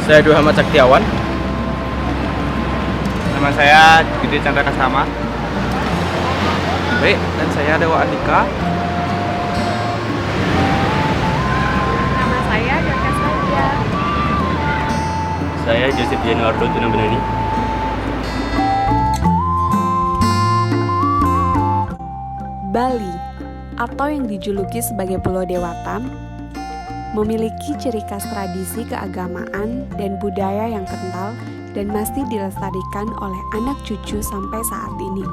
Saya Dwi Ahmad Saktiawan. Nama saya Gede Chandra Kasama. Baik, dan saya Dewa Andika. Nama saya Dorcas Raja. Saya Joseph Januardo Tunabenani. Bali, atau yang dijuluki sebagai Pulau Dewata, memiliki ciri khas tradisi keagamaan dan budaya yang kental dan masih dilestarikan oleh anak cucu sampai saat ini.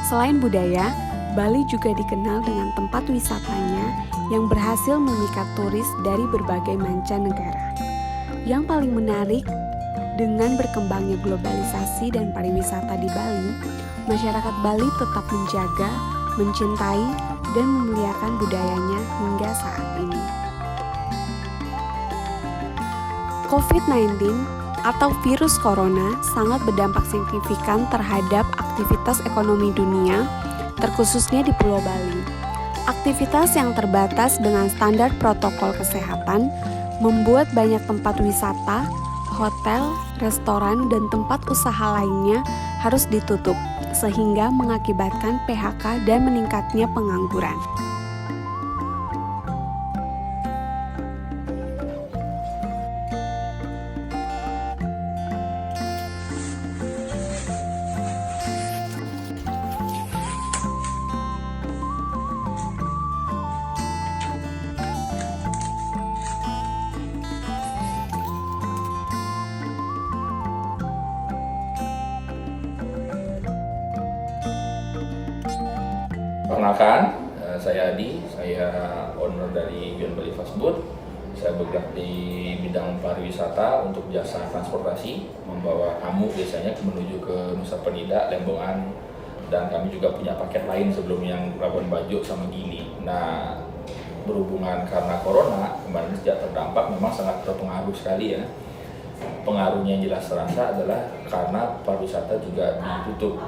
Selain budaya, Bali juga dikenal dengan tempat wisatanya yang berhasil memikat turis dari berbagai mancanegara. Yang paling menarik, dengan berkembangnya globalisasi dan pariwisata di Bali, masyarakat Bali tetap menjaga, mencintai, dan memuliakan budayanya hingga saat ini. COVID-19 atau virus corona sangat berdampak signifikan terhadap aktivitas ekonomi dunia, terkhususnya di Pulau Bali. Aktivitas yang terbatas dengan standar protokol kesehatan membuat banyak tempat wisata, hotel, restoran, dan tempat usaha lainnya harus ditutup, sehingga mengakibatkan PHK dan meningkatnya pengangguran. Perkenalkan, saya Adi, saya owner dari Beyond Bali Fast Food. Saya bergerak di bidang pariwisata untuk jasa transportasi, membawa tamu biasanya menuju ke Nusa Penida, Lembongan, dan kami juga punya paket lain sebelum yang Labuan Bajo sama Gili. Nah, berhubungan karena Corona, kemarin sejak terdampak memang sangat berpengaruh sekali ya. Pengaruhnya yang jelas terasa adalah karena pariwisata juga ditutup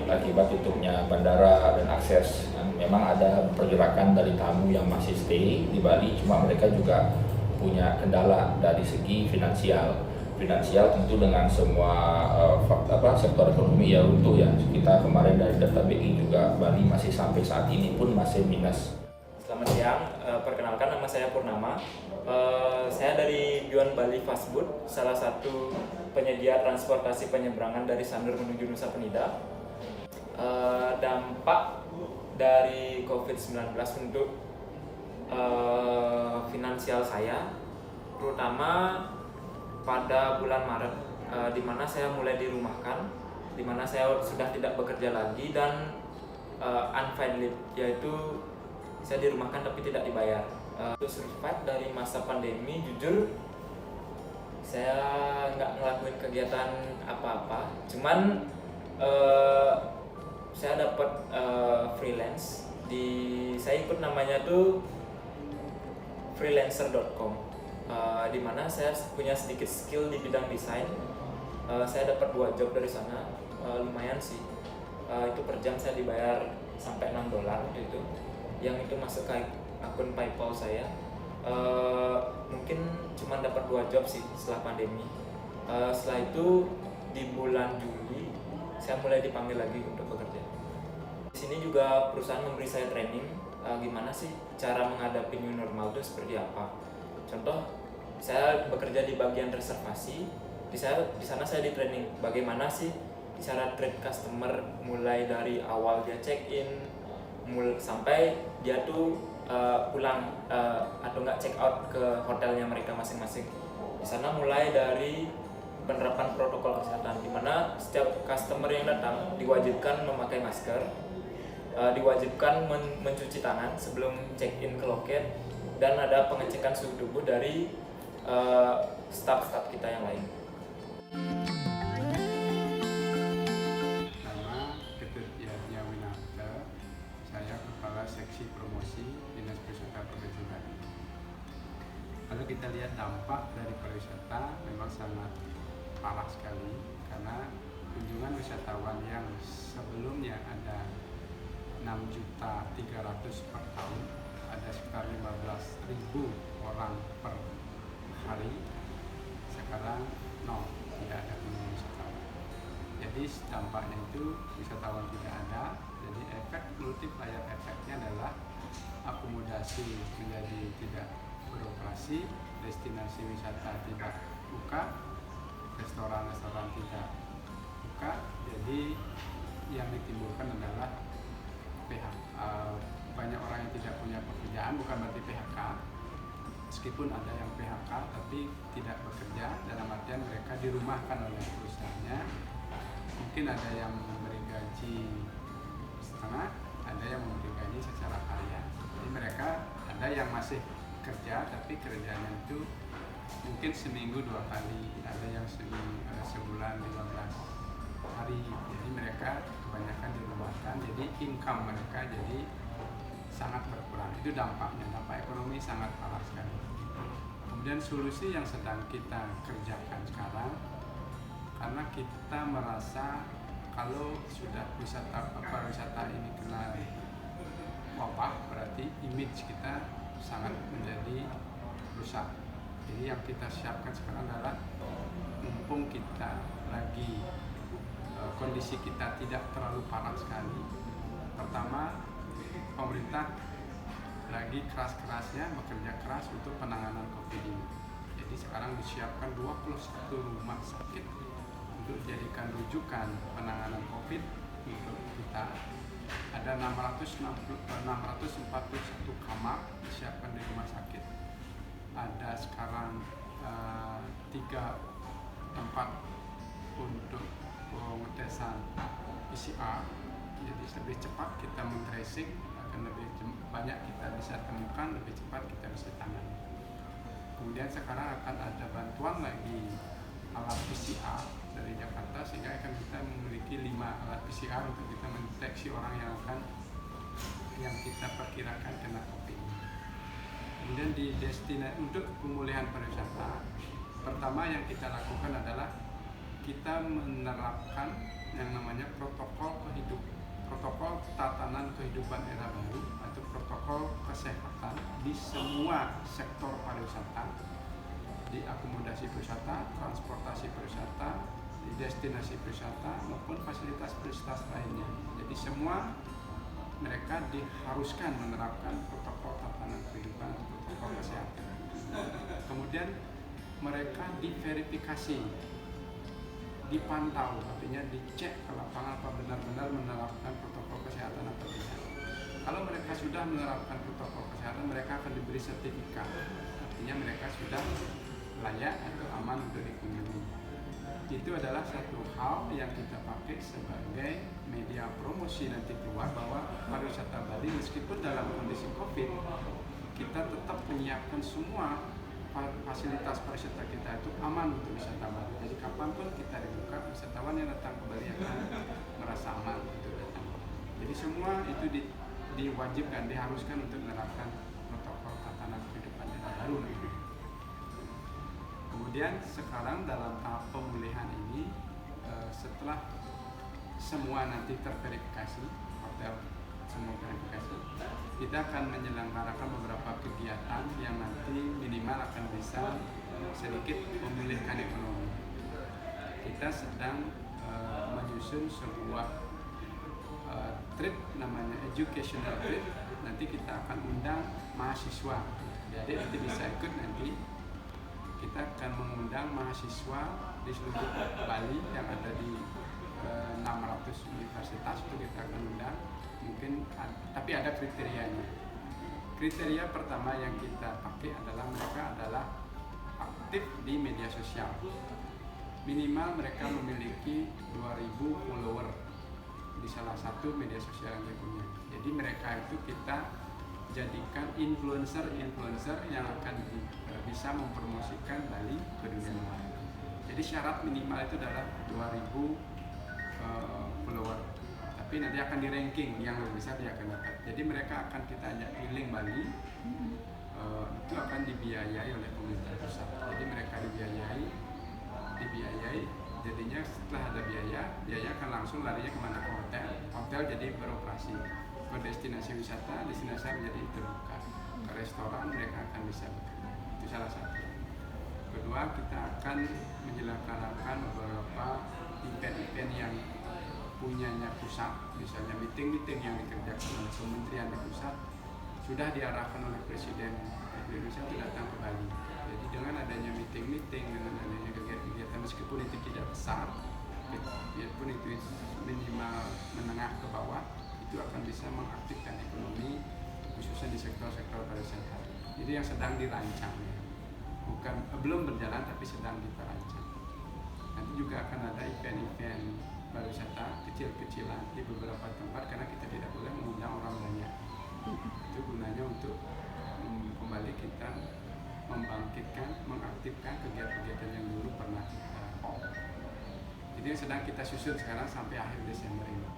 akibat tutupnya bandara dan akses. Memang ada pergerakan dari tamu yang masih stay di Bali, cuma mereka juga punya kendala dari segi finansial. Finansial tentu dengan semua sektor ekonomi ya runtuh ya. Kita kemarin dari data BI juga Bali masih sampai saat ini pun masih minus. Selamat siang, perkenalkan nama saya Purnama. Saya dari Beyond Bali Fast Food, salah satu penyedia transportasi penyeberangan dari Sanur menuju Nusa Penida. Dampak dari COVID-19 untuk finansial saya, terutama pada bulan Maret, di mana saya mulai dirumahkan, di mana saya sudah tidak bekerja lagi dan unpaid leave, yaitu saya dirumahkan tapi tidak dibayar. Untuk survive dari masa pandemi, jujur saya nggak ngelakuin kegiatan apa-apa, cuman saya dapat freelance saya ikut namanya tuh freelancer.com, di mana saya punya sedikit skill di bidang desain. Saya dapat 2 job dari sana, lumayan sih. Itu per jam saya dibayar sampai $6 itu, yang itu masuk ke akun PayPal saya. Mungkin cuma dapat 2 job sih setelah pandemi. Setelah itu di bulan Juli saya mulai dipanggil lagi untuk bekerja. Di sini juga perusahaan memberi saya training gimana sih cara menghadapi new normal itu seperti apa. Contoh, saya bekerja di bagian reservasi. Di sana saya di training bagaimana sih cara treat customer, mulai dari awal dia check in sampai dia tuh pulang atau nggak check out ke hotelnya mereka masing-masing. Di sana mulai dari penerapan protokol kesehatan, di mana setiap customer yang datang diwajibkan memakai masker, diwajibkan mencuci tangan sebelum check in ke loket, dan ada pengecekan suhu tubuh dari staff-staff kita yang lain. Nama Ketut Yahya Winarta, saya Kepala Seksi Promosi Dinas Pariwisata Provinsi Bali. Kalau kita lihat dampak dari pariwisata memang sangat parah sekali, karena kunjungan wisatawan yang sebelumnya ada 6.300.000 per tahun, ada sekitar 15.000 orang per hari. sekarang nol, tidak ada kunjungan wisatawan. Jadi dampaknya itu wisatawan tidak ada, jadi efek multiplier efeknya adalah akomodasi menjadi tidak beroperasi, destinasi wisata tidak buka, restoran-restoran tidak buka, jadi yang ditimbulkan adalah banyak orang yang tidak punya pekerjaan, bukan berarti PHK, meskipun ada yang PHK tapi tidak bekerja, dalam artian mereka dirumahkan oleh perusahaannya. Mungkin ada yang memberi gaji setengah, ada yang memberi gaji secara harian. Jadi mereka ada yang masih kerja tapi kerjanya itu mungkin seminggu 2 kali, ada yang sebulan 15 hari. Jadi mereka kebanyakan dirumahkan, jadi income mereka jadi sangat berkurang. Itu dampaknya, dampak ekonomi sangat parah sekali. Kemudian solusi yang sedang kita kerjakan sekarang, karena kita merasa kalau sudah pariwisata ini kena wabah, berarti image kita sangat menjadi rusak. Jadi yang kita siapkan sekarang adalah mumpung kita lagi kondisi kita tidak terlalu parah sekali. Pertama, pemerintah lagi keras-kerasnya bekerja keras untuk penanganan COVID ini. Jadi sekarang disiapkan 21 rumah sakit untuk dijadikan rujukan penanganan COVID untuk kita. Ada 641 kamar disiapkan di rumah sakit. Ada sekarang 3 tempat untuk pengetesan PCR, jadi lebih cepat kita men-tracing, akan lebih banyak kita bisa temukan, lebih cepat kita bisa tangani. Kemudian sekarang akan ada bantuan lagi alat PCR dari Jakarta, sehingga akan kita memiliki 5 alat PCR untuk kita mendeteksi orang yang kita perkirakan kena COVID. Kemudian di destinasi untuk pemulihan pariwisata, pertama yang kita lakukan adalah kita menerapkan yang namanya protokol tatanan kehidupan era baru atau protokol kesehatan di semua sektor pariwisata, di akomodasi pariwisata, transportasi pariwisata, di destinasi pariwisata maupun fasilitas lainnya. Jadi semua mereka diharuskan menerapkan protokol tatanan kehidupan, protokol kesehatan. Kemudian mereka diverifikasi, dipantau, artinya dicek ke lapangan apa benar-benar menerapkan protokol kesehatan atau tidak. Kalau mereka sudah menerapkan protokol kesehatan, mereka akan diberi sertifikat, artinya mereka sudah layak atau aman untuk dikunjungi. Itu adalah satu hal yang kita pakai sebagai media promosi nanti keluar, bahwa pariwisata Bali meskipun dalam kondisi COVID, kita tetap menyiapkan semua fasilitas pariwisata kita itu aman untuk wisatawan. Jadi kapanpun kita dibuka, wisatawan yang datang ke Bali akan merasa aman untuk datang. Jadi semua itu diwajibkan, diharuskan untuk menerapkan protokol tatanan kehidupan yang baru. Kemudian sekarang dalam tahap pemulihan ini, setelah semua nanti terverifikasi, hotel semua verifikasi, kita akan menyelenggarakan beberapa kegiatan yang nanti minimal akan bisa sedikit memulihkan ekonomi. Kita sedang menyusun sebuah trip namanya educational trip. Nanti kita akan undang mahasiswa, jadi nanti bisa ikut. Nanti kita akan mengundang mahasiswa di seluruh Bali yang ada di 600 universitas, itu kita akan undang. Mungkin, tapi ada kriterianya. Kriteria pertama yang kita pakai adalah mereka adalah aktif di media sosial. Minimal mereka memiliki 2000 follower di salah satu media sosial yang dia punya. Jadi mereka itu kita jadikan influencer yang akan bisa mempromosikan Bali ke dunia luar. Jadi syarat minimal itu adalah 2000 follower. Tapi nanti akan di ranking, yang lebih besar dia akan dapat. Jadi mereka akan kita ajak keliling Bali, itu akan dibiayai oleh pemerintah pusat. Jadi mereka dibiayai, jadinya setelah ada biaya akan langsung larinya kemana? Ke hotel jadi beroperasi. Ke destinasi wisata menjadi terbuka. Ke restoran mereka akan bisa bekerja. Itu salah satu. Kedua, kita akan menyelenggarakan beberapa event-event yang punyanya pusat, misalnya meeting-meeting yang dikerjakan oleh kementerian di pusat sudah diarahkan oleh Presiden Indonesia untuk datang ke Bali. Jadi dengan adanya meeting-meeting, dengan adanya kegiatan-kegiatan meskipun itu tidak besar, biarpun itu minimal menengah ke bawah, itu akan bisa mengaktifkan ekonomi khususnya di sektor-sektor pariwisata. Jadi yang sedang dirancang, ya. Belum berjalan tapi sedang kita rancang. Nanti juga akan ada event-event pariwisata kecil-kecilan di beberapa tempat karena kita tidak boleh mengundang orang banyak. Itu gunanya untuk kembali kita membangkitkan, mengaktifkan kegiatan-kegiatan yang dulu pernah kita. Jadi yang sedang kita susun sekarang sampai akhir Desember ini.